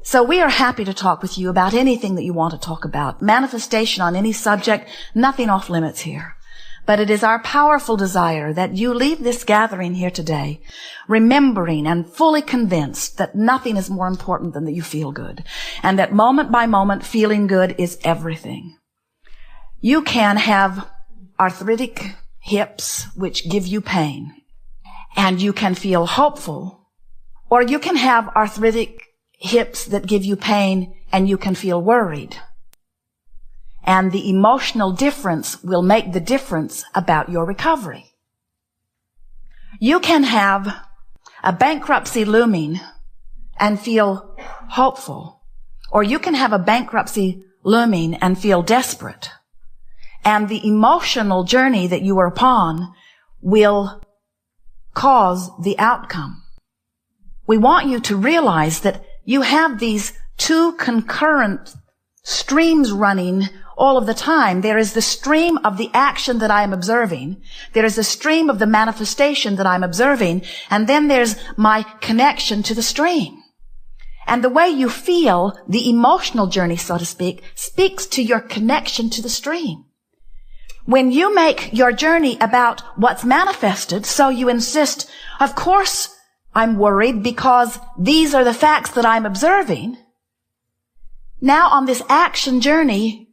So we are happy to talk with you about anything that you want to talk about. Manifestation on any subject, nothing off limits here. But it is our powerful desire that you leave this gathering here today remembering and fully convinced that nothing is more important than that you feel good, and that moment by moment feeling good is everything. You can have arthritic hips which give you pain, and you can feel hopeful, or you can have arthritic hips that give you pain and you can feel worried. And the emotional difference will make the difference about your recovery. You can have a bankruptcy looming and feel hopeful, or you can have a bankruptcy looming and feel desperate. And the emotional journey that you are upon will cause the outcome. We want you to realize that you have these two concurrent streams running all of the time. There is the stream of the action that I am observing. There is the stream of the manifestation that I'm observing. And then there's my connection to the stream. And the way you feel, the emotional journey, so to speak, speaks to your connection to the stream. When you make your journey about what's manifested, so you insist, of course, I'm worried because these are the facts that I'm observing. Now on this action journey,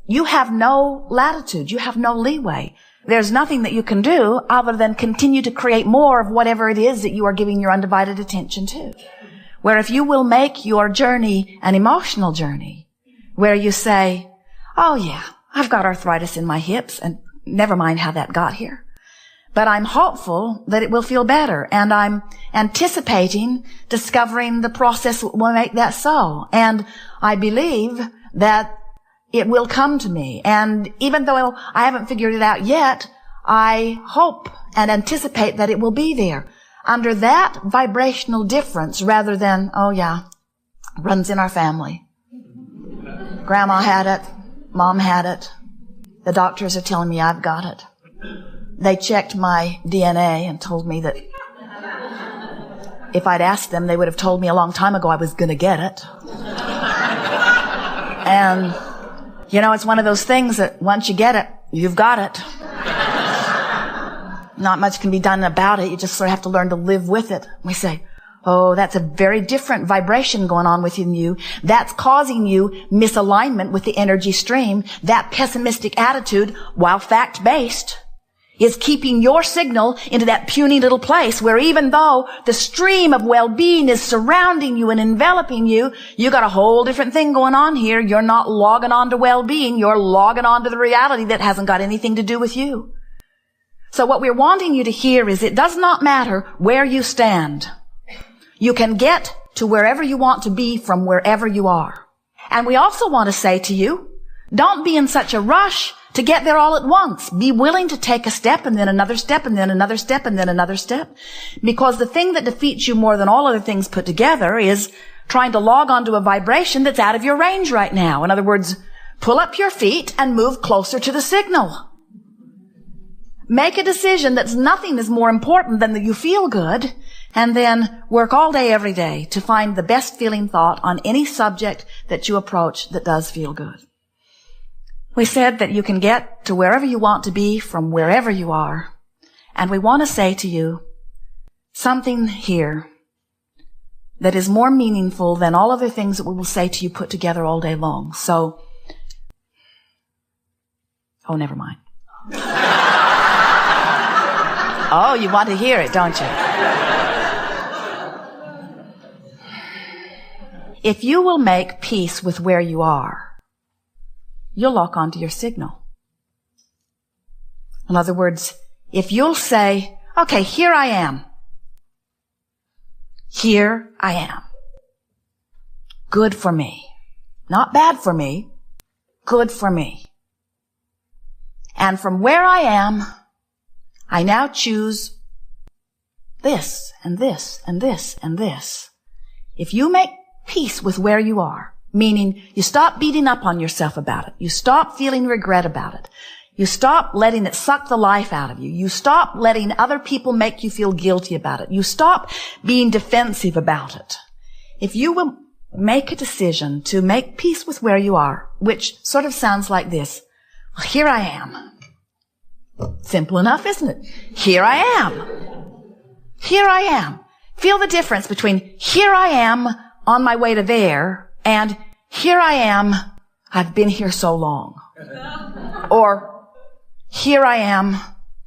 you have no latitude. You have no leeway. There's nothing that you can do other than continue to create more of whatever it is that you are giving your undivided attention to. Where if you will make your journey an emotional journey, where you say, oh yeah, I've got arthritis in my hips, and never mind how that got here. But I'm hopeful that it will feel better, and I'm anticipating discovering the process that will make that so. And I believe that it will come to me. And even though I haven't figured it out yet, I hope and anticipate that it will be there. Under that vibrational difference, rather than, oh yeah, runs in our family. Grandma had it. Mom had it. The doctors are telling me I've got it. They checked my DNA and told me that if I'd asked them, they would have told me a long time ago I was going to get it. And, you know, it's one of those things that once you get it, you've got it. Not much can be done about it. You just sort of have to learn to live with it. We say, oh, that's a very different vibration going on within you. That's causing you misalignment with the energy stream. That pessimistic attitude, while fact-based, is keeping your signal into that puny little place where even though the stream of well-being is surrounding you and enveloping you, you got a whole different thing going on here. You're not logging on to well-being. You're logging on to the reality that hasn't got anything to do with you. So what we're wanting you to hear is it does not matter where you stand. You can get to wherever you want to be from wherever you are. And we also want to say to you, don't be in such a rush to get there all at once. Be willing to take a step and then another step and then another step and then another step. Because the thing that defeats you more than all other things put together is trying to log onto a vibration that's out of your range right now. In other words, pull up your feet and move closer to the signal. Make a decision that's nothing is more important than that you feel good, and then work all day, every day to find the best feeling thought on any subject that you approach that does feel good. We said that you can get to wherever you want to be from wherever you are, and we want to say to you something here that is more meaningful than all other things that we will say to you put together all day long. So, oh, never mind. Oh, you want to hear it, don't you? If you will make peace with where you are, you'll lock onto your signal. In other words, if you'll say, okay, here I am. Here I am. Good for me. Not bad for me. Good for me. And from where I am, I now choose this and this and this and this. If you make peace with where you are, meaning you stop beating up on yourself about it, you stop feeling regret about it, you stop letting it suck the life out of you, you stop letting other people make you feel guilty about it, you stop being defensive about it. If you will make a decision to make peace with where you are, which sort of sounds like this. Here I am. Simple enough, isn't it? Here I am. Here I am. Feel the difference between here I am on my way to there and here I am, I've been here so long. Or here I am,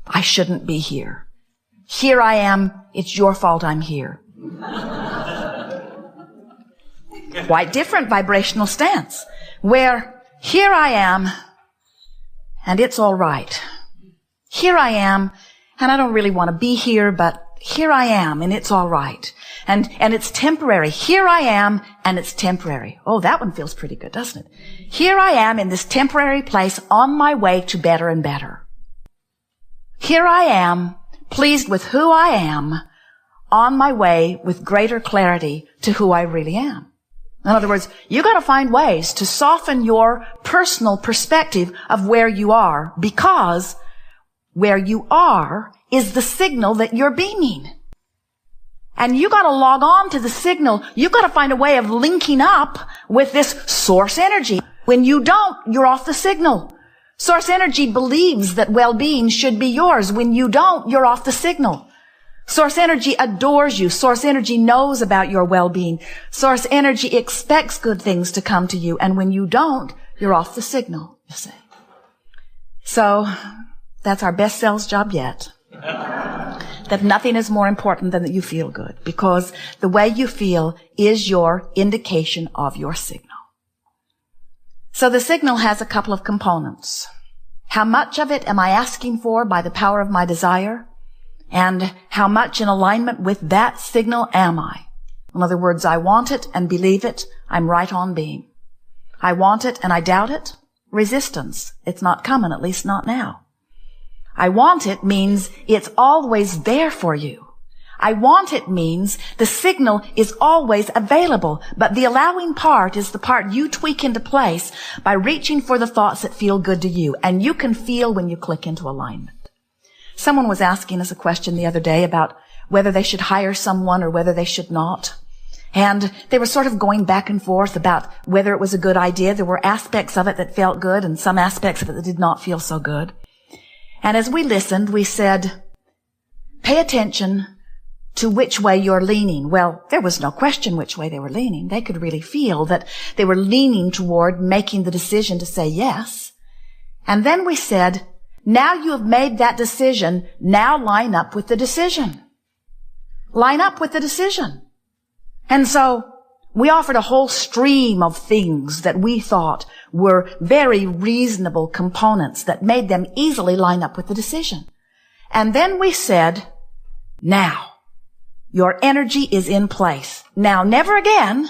I shouldn't be here. Here I am, it's your fault I'm here. Quite different vibrational stance. Where here I am, and it's all right. Here I am, and I don't really want to be here, but here I am, and it's all right. And it's temporary. Here I am, and it's temporary. Oh, that one feels pretty good, doesn't it? Here I am in this temporary place on my way to better and better. Here I am, pleased with who I am, on my way with greater clarity to who I really am. In other words, you got to find ways to soften your personal perspective of where you are, because where you are is the signal that you're beaming. And you got to log on to the signal. You got to find a way of linking up with this source energy. When you don't, you're off the signal. Source energy believes that well-being should be yours. When you don't, you're off the signal. Source energy adores you. Source energy knows about your well-being. Source energy expects good things to come to you. And when you don't, you're off the signal, you see. So that's our best sales job yet. That nothing is more important than that you feel good, because the way you feel is your indication of your signal. So the signal has a couple of components. How much of it am I asking for by the power of my desire? And how much in alignment with that signal am I? In other words, I want it and believe it. I'm right on being. I want it and I doubt it. Resistance. It's not coming, at least not now. I want it means it's always there for you. I want it means the signal is always available, but the allowing part is the part you tweak into place by reaching for the thoughts that feel good to you. And you can feel when you click into alignment. Someone was asking us a question the other day about whether they should hire someone or whether they should not. And they were sort of going back and forth about whether it was a good idea. There were aspects of it that felt good and some aspects of it that did not feel so good. And as we listened, we said, pay attention to which way you're leaning. Well, there was no question which way they were leaning. They could really feel that they were leaning toward making the decision to say yes. And then we said, now you have made that decision. Now line up with the decision. Line up with the decision. And so we offered a whole stream of things that we thought were very reasonable components that made them easily line up with the decision. And then we said, now, your energy is in place. Now, never again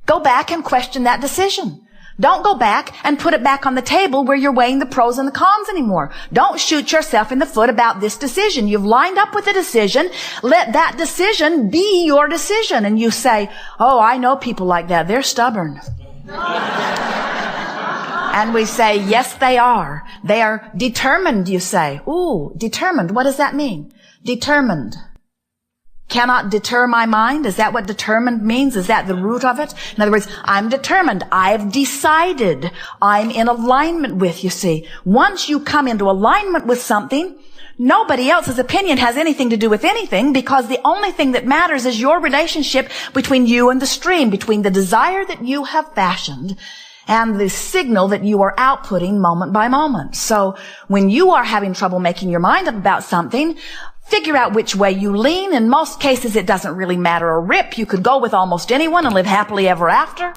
go back and question that decision. Don't go back and put it back on the table where you're weighing the pros and the cons anymore. Don't shoot yourself in the foot about this decision. You've lined up with the decision. Let that decision be your decision. And you say, oh, I know people like that. They're stubborn. And we say, yes, they are. They are determined, you say. Ooh, determined. What does that mean? Determined. Cannot deter my mind? Is that what determined means? Is that the root of it? In other words, I'm determined. I've decided. I'm in alignment with, you see. Once you come into alignment with something, nobody else's opinion has anything to do with anything, because the only thing that matters is your relationship between you and the stream, between the desire that you have fashioned and the signal that you are outputting moment by moment. So when you are having trouble making your mind up about something, figure out which way you lean. In most cases, it doesn't really matter a rip. You could go with almost anyone and live happily ever after.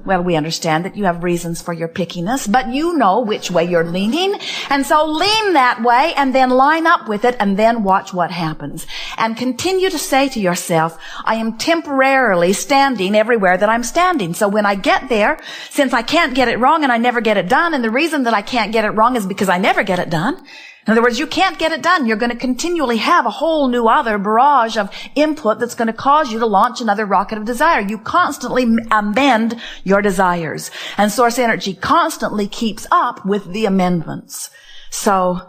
Well, we understand that you have reasons for your pickiness, but you know which way you're leaning. And so lean that way and then line up with it and then watch what happens. And continue to say to yourself, I am temporarily standing everywhere that I'm standing. So when I get there, since I can't get it wrong and I never get it done, and the reason that I can't get it wrong is because I never get it done. In other words, you can't get it done. You're going to continually have a whole new other barrage of input that's going to cause you to launch another rocket of desire. You constantly amend your desires. And source energy constantly keeps up with the amendments. So,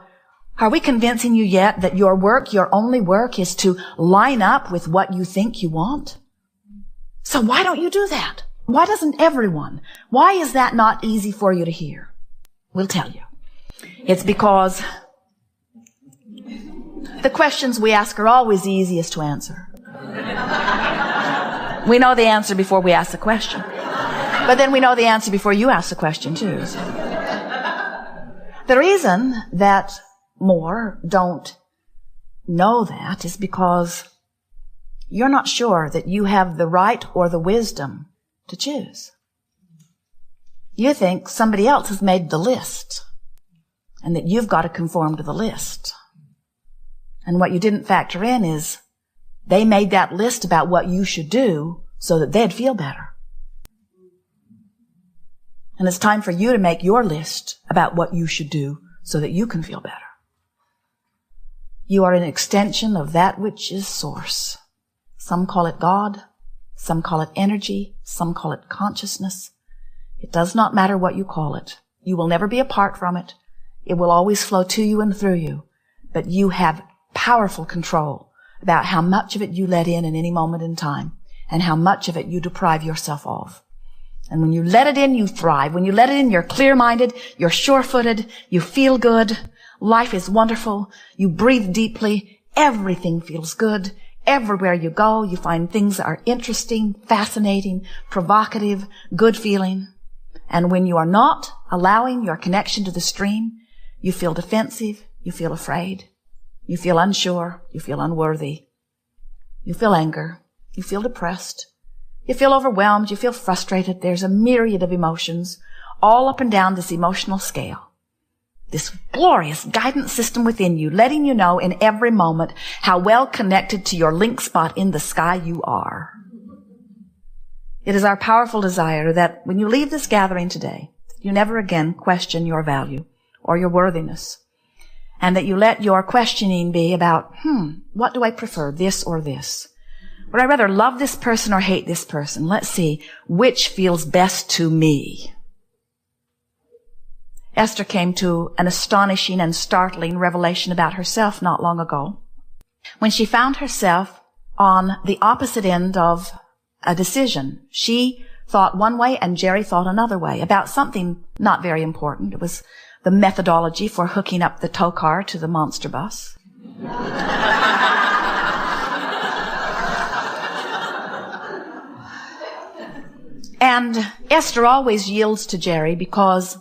are we convincing you yet that your work, your only work, is to line up with what you think you want? So why don't you do that? Why doesn't everyone? Why is that not easy for you to hear? We'll tell you. It's because the questions we ask are always the easiest to answer. We know the answer before we ask the question. But then we know the answer before you ask the question too. So. The reason that more don't know that is because you're not sure that you have the right or the wisdom to choose. You think somebody else has made the list and that you've got to conform to the list. And what you didn't factor in is they made that list about what you should do so that they'd feel better. And it's time for you to make your list about what you should do so that you can feel better. You are an extension of that which is source. Some call it God. Some call it energy. Some call it consciousness. It does not matter what you call it. You will never be apart from it. It will always flow to you and through you. But you have powerful control about how much of it you let in any moment in time and how much of it you deprive yourself of. And when you let it in, you thrive. When you let it in, you're clear-minded, you're sure-footed, you feel good, life is wonderful, you breathe deeply, everything feels good. Everywhere you go, you find things that are interesting, fascinating, provocative, good feeling. And when you are not allowing your connection to the stream, you feel defensive, you feel afraid, you feel unsure, you feel unworthy, you feel anger, you feel depressed, you feel overwhelmed, you feel frustrated. There's a myriad of emotions all up and down this emotional scale. This glorious guidance system within you, letting you know in every moment how well connected to your link spot in the sky you are. It is our powerful desire that when you leave this gathering today, you never again question your value or your worthiness, and that you let your questioning be about, what do I prefer, this or this? Would I rather love this person or hate this person? Let's see which feels best to me. Esther came to an astonishing and startling revelation about herself not long ago, when she found herself on the opposite end of a decision. She thought one way and Jerry thought another way about something not very important. It was the methodology for hooking up the tow car to the monster bus. And Esther always yields to Jerry because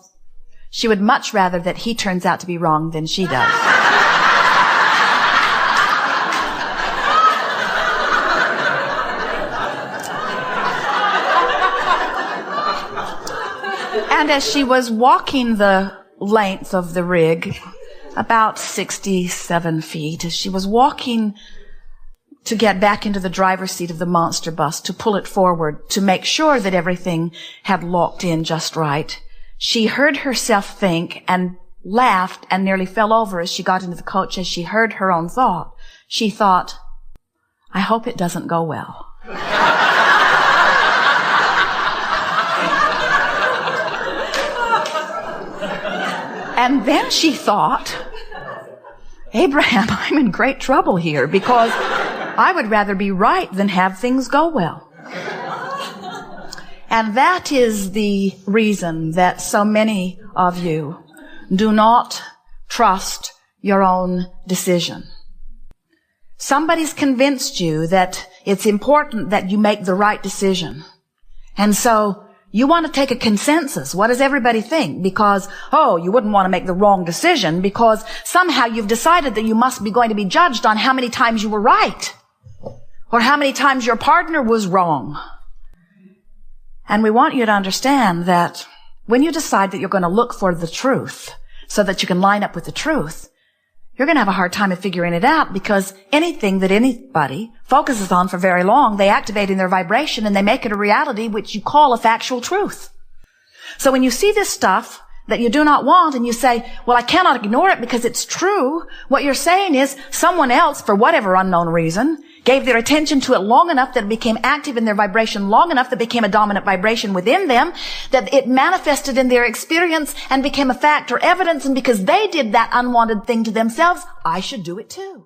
she would much rather that he turns out to be wrong than she does. And as she was walking the length of the rig, about 67 feet, as she was walking to get back into the driver's seat of the monster bus, to pull it forward, to make sure that everything had locked in just right, she heard herself think and laughed and nearly fell over as she got into the coach as she heard her own thought. She thought, I hope it doesn't go well. And then she thought, Abraham, I'm in great trouble here because I would rather be right than have things go well. And that is the reason that so many of you do not trust your own decision. Somebody's convinced you that it's important that you make the right decision. And so you want to take a consensus. What does everybody think? Because, you wouldn't want to make the wrong decision because somehow you've decided that you must be going to be judged on how many times you were right or how many times your partner was wrong. And we want you to understand that when you decide that you're going to look for the truth so that you can line up with the truth, you're going to have a hard time of figuring it out because anything that anybody focuses on for very long, they activate in their vibration and they make it a reality which you call a factual truth. So when you see this stuff that you do not want and you say, well, I cannot ignore it because it's true, what you're saying is someone else, for whatever unknown reason, gave their attention to it long enough that it became active in their vibration, long enough that it became a dominant vibration within them, that it manifested in their experience and became a fact or evidence, and because they did that unwanted thing to themselves, I should do it too.